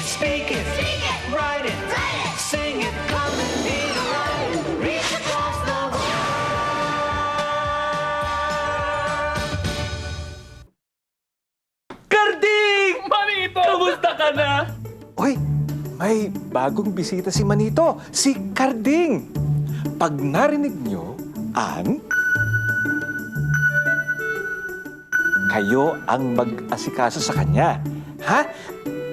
speak it, write it, sing it, come and be right. Reach across the world. Karding! Manito! Kamusta ka na? Uy, may bagong bisita si Manito, si Karding. Pag narinig nyo, kayo ang mag-asikaso sa kanya. Ha?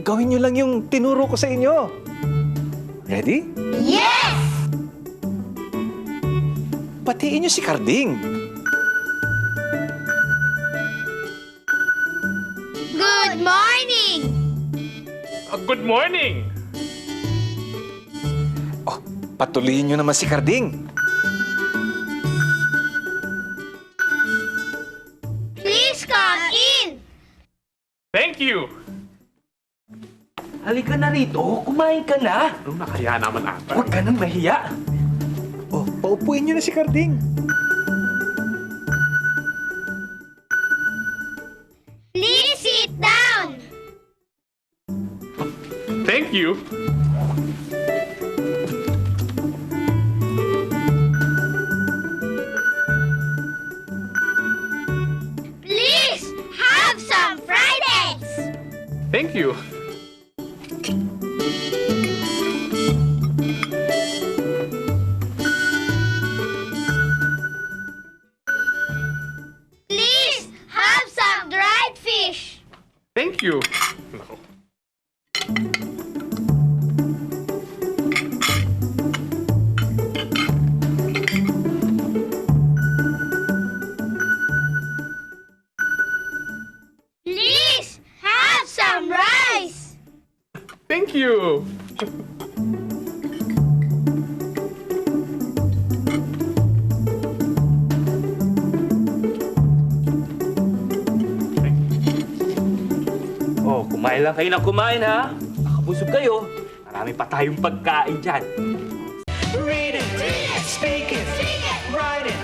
Gawin nyo lang yung tinuro ko sa inyo. Ready? Yes! Batiin nyo si Karding. Good morning! Good morning! Oh, patuloyin nyo naman si Karding. Please come in! Thank you! Halika na rito, kumain ka na. Nakaya naman ata. Huwag ka nang mahiya. Oh, paupuin nyo na si Karding. Please sit down! Thank you! Please have some fried eggs! Thank you! Please have some dried fish! Thank you! Please have some rice! Thank you! Oh, kumain lang kayo ng kumain, ha? Nakabusog kayo. Marami pa tayong pagkain dyan. Read it, speak it, write it,